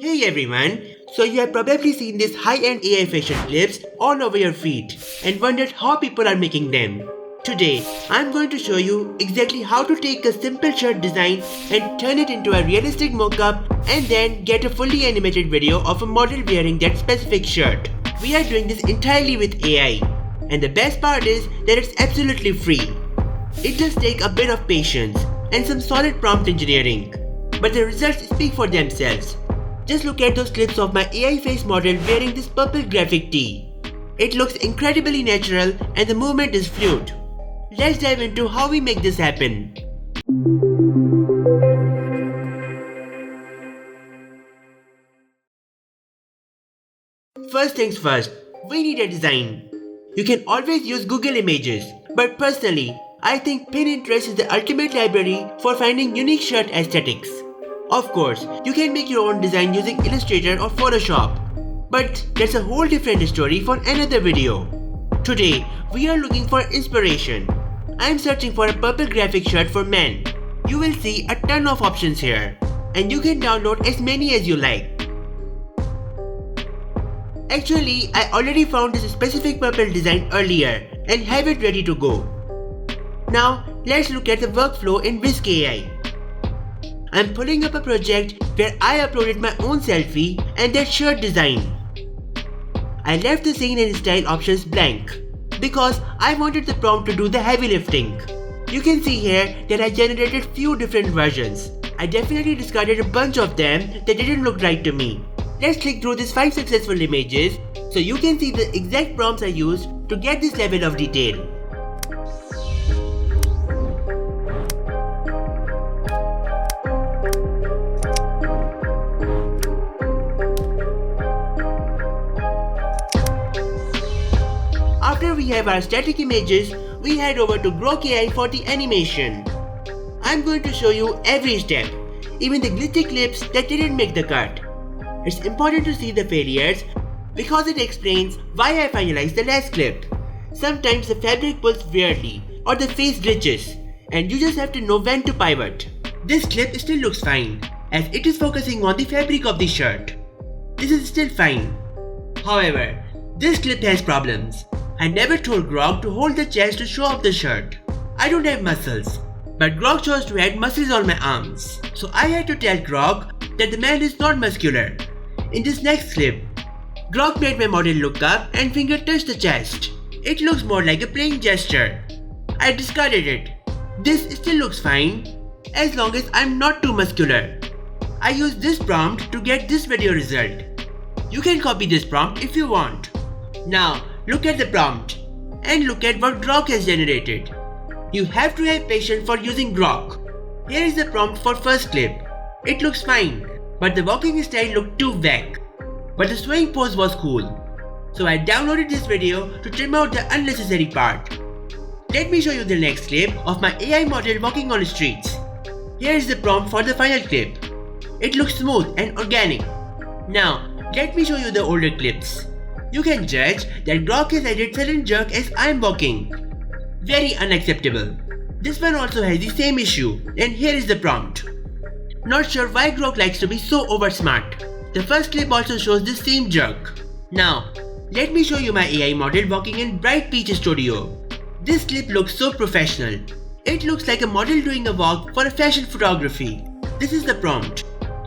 Hey everyone, so you have probably seen these high-end AI fashion clips all over your feed and wondered how people are making them. Today, I'm going to show you exactly how to take a simple shirt design and turn it into a realistic mock-up and then get a fully animated video of a model wearing that specific shirt. We are doing this entirely with AI, and the best part is that it's absolutely free. It does take a bit of patience and some solid prompt engineering, but the results speak for themselves. Just look at those clips of my AI face model wearing this purple graphic tee. It looks incredibly natural and the movement is fluid. Let's dive into how we make this happen. First things first, we need a design. You can always use Google Images, but personally, I think Pinterest is the ultimate library for finding unique shirt aesthetics. Of course, you can make your own design using Illustrator or Photoshop, but that's a whole different story for another video. Today, we are looking for inspiration. I'm searching for a purple graphic shirt for men. You will see a ton of options here, and you can download as many as you like. Actually, I already found this specific purple design earlier and have it ready to go. Now, let's look at the workflow in Whisk AI. I'm pulling up a project where I uploaded my own selfie and that shirt design. I left the scene and style options blank because I wanted the prompt to do the heavy lifting. You can see here that I generated few different versions. I definitely discarded a bunch of them that didn't look right to me. Let's click through these 5 successful images so you can see the exact prompts I used to get this level of detail. After we have our static images, we head over to Grok AI for the animation. I'm going to show you every step, even the glitchy clips that didn't make the cut. It's important to see the failures because it explains why I finalized the last clip. Sometimes the fabric pulls weirdly or the face glitches, and you just have to know when to pivot. This clip still looks fine as it is focusing on the fabric of the shirt. This is still fine. However, this clip has problems. I never told Grok to hold the chest to show off the shirt. I don't have muscles, but Grok chose to add muscles on my arms. So I had to tell Grok that the man is not muscular. In this next clip, Grok made my model look up and finger touch the chest. It looks more like a playing gesture. I discarded it. This still looks fine as long as I'm not too muscular. I used this prompt to get this video result. You can copy this prompt if you want. Now, look at the prompt and look at what Grok has generated. You have to have patience for using Grok. Here is the prompt for first clip. It looks fine, but the walking style looked too vague. But the swaying pose was cool. So I downloaded this video to trim out the unnecessary part. Let me show you the next clip of my AI model walking on the streets. Here is the prompt for the final clip. It looks smooth and organic. Now, let me show you the older clips. You can judge that Grok has added sudden jerk as I'm walking. Very unacceptable. This one also has the same issue, and here is the prompt. Not sure why Grok likes to be so over smart. The first clip also shows the same jerk. Now, let me show you my AI model walking in 𝗵𝗶𝗽𝗁𝗍 studio. This clip looks so professional. It looks like a model doing a walk for a fashion photography. This is the prompt.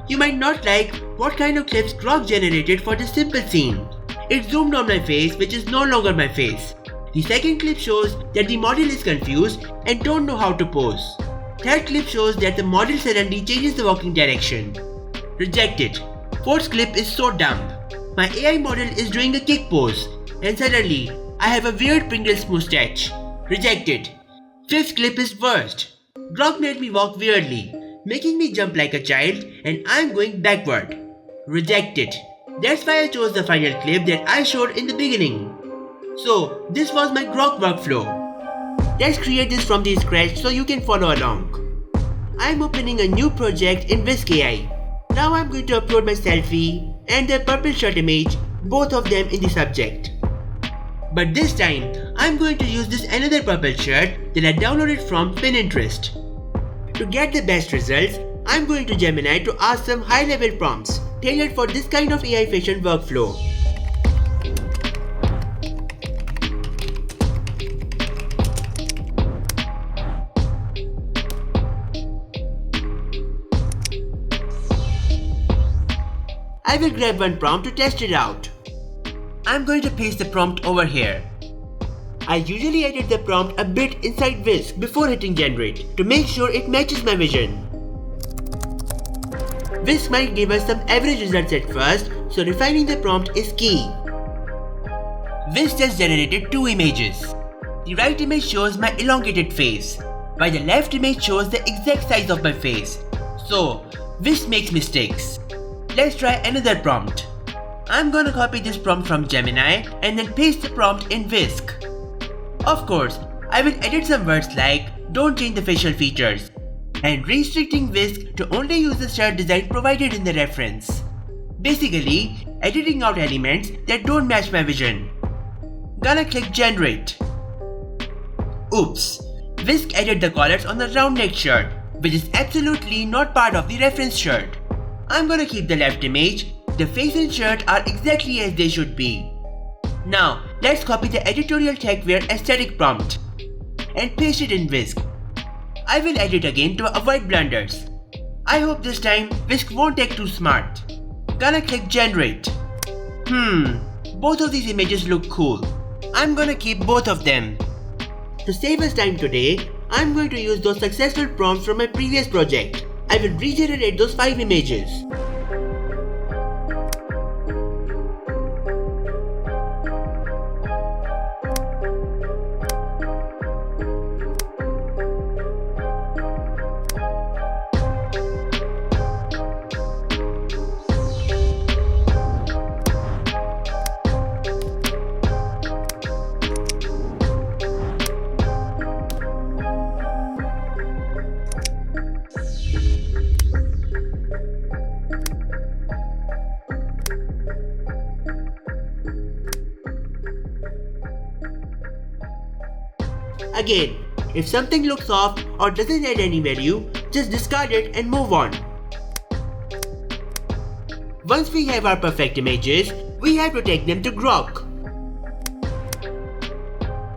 You might not like what kind of clips Grok generated for this simple scene. It zoomed on my face, which is no longer my face. The second clip shows that the model is confused and don't know how to pose. Third clip shows that the model suddenly changes the walking direction. Rejected. Fourth clip is so dumb. My AI model is doing a kick pose and suddenly I have a weird Pringles mustache. Rejected. Fifth clip is worst. Grok made me walk weirdly, making me jump like a child and I'm going backward. Rejected. That's why I chose the final clip that I showed in the beginning. So, this was my Grok workflow. Let's create this from the scratch so you can follow along. I'm opening a new project in Whisk AI. Now I'm going to upload my selfie and the purple shirt image, both of them in the subject. But this time, I'm going to use this another purple shirt that I downloaded from Pinterest. To get the best results, I'm going to Gemini to ask some high-level prompts tailored for this kind of AI fashion workflow. I will grab one prompt to test it out. I'm going to paste the prompt over here. I usually edit the prompt a bit inside Whisk before hitting generate to make sure it matches my vision. Whisk might give us some average results at first, so refining the prompt is key. Whisk just generated two images. The right image shows my elongated face, while the left image shows the exact size of my face. So, Whisk makes mistakes. Let's try another prompt. I'm gonna copy this prompt from Gemini and then paste the prompt in Whisk. Of course, I will edit some words like don't change the facial features and restricting Whisk to only use the shirt design provided in the reference. Basically, editing out elements that don't match my vision. Gonna click generate. Oops, Whisk added the collars on the round neck shirt, which is absolutely not part of the reference shirt. I'm gonna keep the left image. The face and shirt are exactly as they should be. Now, let's copy the editorial techwear aesthetic prompt and paste it in Whisk. I will edit again to avoid blunders. I hope this time Whisk won't take too smart. Gonna click generate. Both of these images look cool. I'm gonna keep both of them. To save us time today, I'm going to use those successful prompts from my previous project. I will regenerate those 5 images. Again, if something looks off or doesn't add any value, just discard it and move on. Once we have our perfect images, we have to take them to Grok.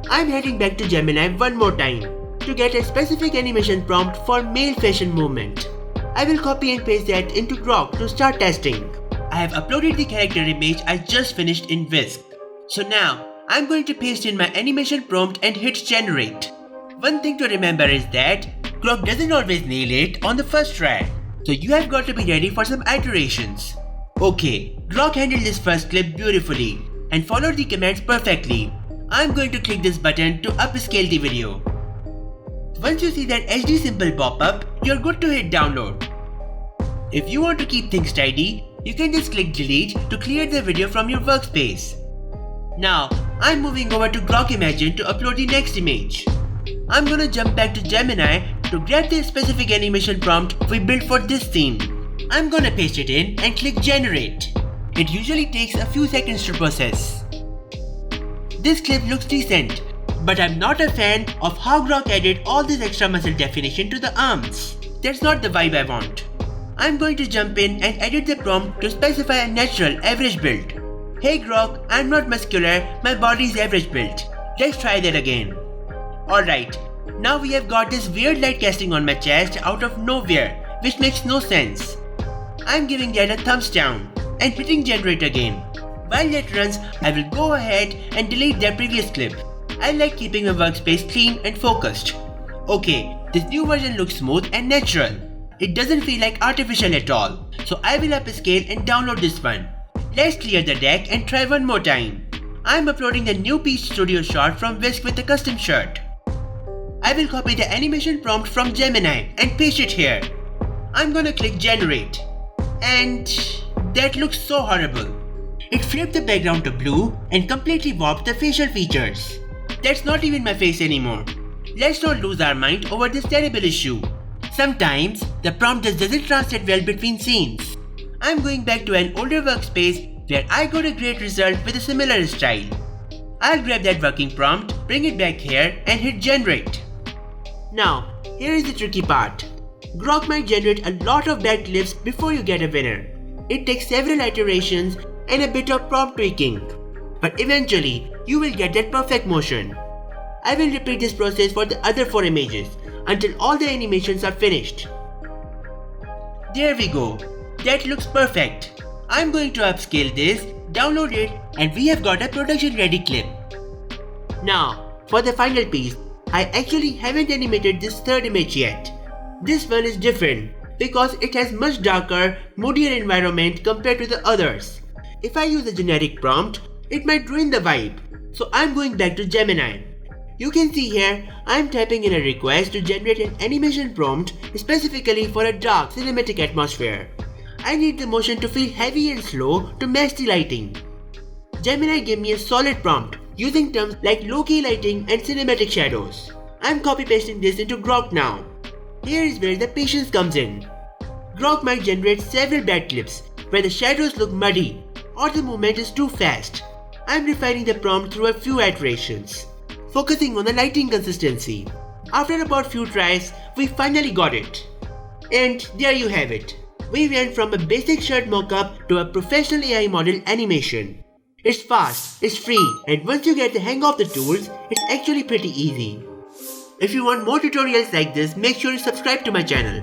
I'm heading back to Gemini one more time to get a specific animation prompt for male fashion movement. I will copy and paste that into Grok to start testing. I have uploaded the character image I just finished in Whisk. So now, I'm going to paste in my animation prompt and hit generate. One thing to remember is that Grok doesn't always nail it on the first try, so you have got to be ready for some iterations. Okay, Grok handled this first clip beautifully and followed the commands perfectly. I'm going to click this button to upscale the video. Once you see that HD symbol pop up, you're good to hit download. If you want to keep things tidy, you can just click delete to clear the video from your workspace. Now, I'm moving over to Grok Imagine to upload the next image. I'm gonna jump back to Gemini to grab the specific animation prompt we built for this scene. I'm gonna paste it in and click generate. It usually takes a few seconds to process. This clip looks decent, but I'm not a fan of how Grok added all this extra muscle definition to the arms. That's not the vibe I want. I'm going to jump in and edit the prompt to specify a natural average build. Hey Grok, I'm not muscular, my body is average built. Let's try that again. Alright, now we have got this weird light casting on my chest out of nowhere, which makes no sense. I'm giving that a thumbs down and hitting generate again. While that runs, I will go ahead and delete that previous clip. I like keeping my workspace clean and focused. Okay, this new version looks smooth and natural. It doesn't feel like artificial at all, so I will upscale and download this one. Let's clear the deck and try one more time. I'm uploading the new Peach Studio shot from Whisk with a custom shirt. I will copy the animation prompt from Gemini and paste it here. I'm gonna click generate. And that looks so horrible. It flipped the background to blue and completely warped the facial features. That's not even my face anymore. Let's not lose our mind over this terrible issue. Sometimes, the prompt just doesn't translate well between scenes. I'm going back to an older workspace where I got a great result with a similar style. I'll grab that working prompt, bring it back here and hit generate. Now, here is the tricky part. Grok might generate a lot of bad clips before you get a winner. It takes several iterations and a bit of prompt tweaking. But eventually, you will get that perfect motion. I will repeat this process for the other 4 images until all the animations are finished. There we go. That looks perfect. I'm going to upscale this, download it, and we have got a production ready clip. Now, for the final piece, I actually haven't animated this third image yet. This one is different because it has much darker, moodier environment compared to the others. If I use a generic prompt, it might ruin the vibe, so I'm going back to Gemini. You can see here, I'm typing in a request to generate an animation prompt specifically for a dark cinematic atmosphere. I need the motion to feel heavy and slow to match the lighting. Gemini gave me a solid prompt using terms like low-key lighting and cinematic shadows. I'm copy-pasting this into Grok now. Here is where the patience comes in. Grok might generate several bad clips where the shadows look muddy or the movement is too fast. I'm refining the prompt through a few iterations, focusing on the lighting consistency. After about few tries, we finally got it. And there you have it. We went from a basic shirt mockup to a professional AI model animation. It's fast, it's free, and once you get the hang of the tools, it's actually pretty easy. If you want more tutorials like this, make sure you subscribe to my channel.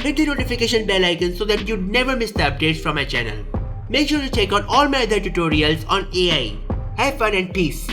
Hit the notification bell icon so that you never miss the updates from my channel. Make sure to check out all my other tutorials on AI. Have fun and peace.